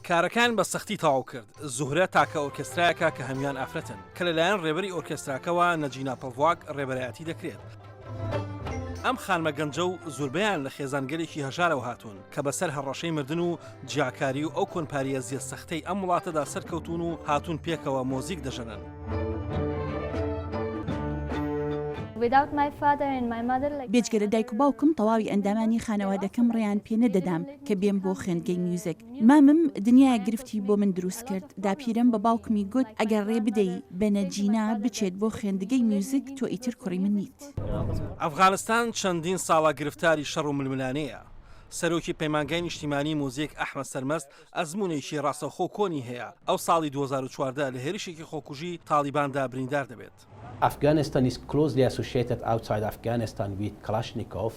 کارەکان بە سەختی تەواو کرد. زوهرە تاکە ئۆرکسترایەکە کە هەمیان ئافرەتن کە لەلایەن ڕێبەری ئۆرکستراکەوە نەجینا پەڤواک ڕێبەرایەتی دەکرێت. ئەم خانمە گەنجە و زۆربەیان لە خێزانگەلێکی هەژارەوە هاتوون کە بەسەر هەڕەشەی مردن و جیاکاری و ئەو کۆنپاریە زیە سەختەی ئەم وڵاتەدا سەرکەوتون و هاتوون پێکەوە مۆزیک دەژەنن. بێجگەرە دایک و باوکم تەواوی ئەندامانی خانەوادەکەم ڕێیان پێ نەدەدام کە بێم بۆ خوێندگەی میوزیک. مامم دنیای گرفتی بۆ من دروست کرد. داپیرم بە باوکمی گوت ئەگەر ڕێ بدەی بە نەجینا بچێت بۆ خوێندگەی میوزیک تۆ ئیتر کوڕی من نیت. ئەفغانستان چەندین ساڵە گرفتاری شەڕ و ململانەیە. سەرۆکی پەیمانگای نیشتیمانی مۆزیک ئەحمەد سەرمەست ئەزمونێکی ڕاستەوخۆ کۆنی هەیە. ئەو ساڵی 2014 لە هێرشێکی خۆکوژی تالیباندا بریندار دەبێت. Afghanistan is closely associated outside Afghanistan with Kalashnikov.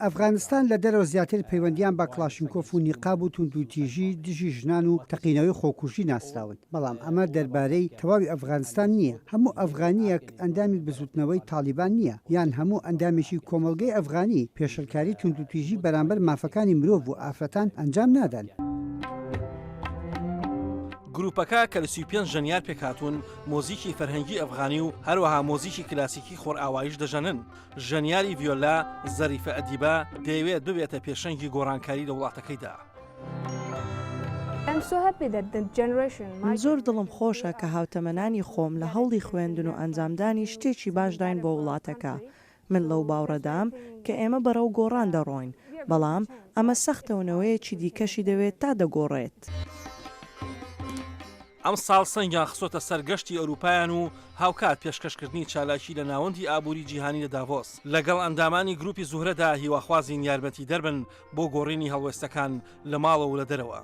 ئەفغانستان لە دەرەوە زیاتر پەیوەندیان بە کلاشنکۆف و نیقاب و توندوتیژی دژی ژنان و تەقینەوەی خۆکوژی ناسراون. بەڵام ئەمە دەربارەی تەواوی ئەفغانستان نییە. هەموو ئەفغانیەک ئەندامی بزوتنەوەی تالیبان نییە یان هەموو ئەندامێکی کۆمەلگەی ئەفغانی پێشەلکاری توندوتیژی بەرامبەر مافەکانی مرۆڤ و ئافرەتان ئەنجام نادەن. گروپەکە کە لە 35 ژەنیار پێکهاتوون مۆزیکی فەرهەنگی ئەفغانی و هەروەها مۆزیکی کلاسیکی خۆرئاوایش دەژەنن. ژەنیاری ڤیۆلا زەریفە ئەدیبە دەیەوێت ببێتە پێشەنگی گۆڕانکاری لە وڵاتەکەیدا. من زۆر دڵم خۆشە کە هاوتەمەنانی خۆم لە هەوڵی خوێندن و ئەنجامدانی شتێکی باشداین بۆ وڵاتەکە. من لەو باوڕەدام کە ئێمە بەرەو گۆڕان دەڕۆین، بەڵام ئەمە سەختەونەوەیەکی دیکەشی دەوێت تا دەگۆڕێت. ئەم ساڵ سەنگیان خسۆتە سەرگەشتی ئەوروپایان و هاوکات پێشکەشکردنی چالاکی لە ناوەندی ئابووری جیهانی لە داڤۆس. لەگەڵ ئەندامانی گروپی زوهرەدا هیواخوازین یارمەتی دەربن بۆ گۆڕینی هەڵوێستەکان لە ماڵە و لە دەرەوە.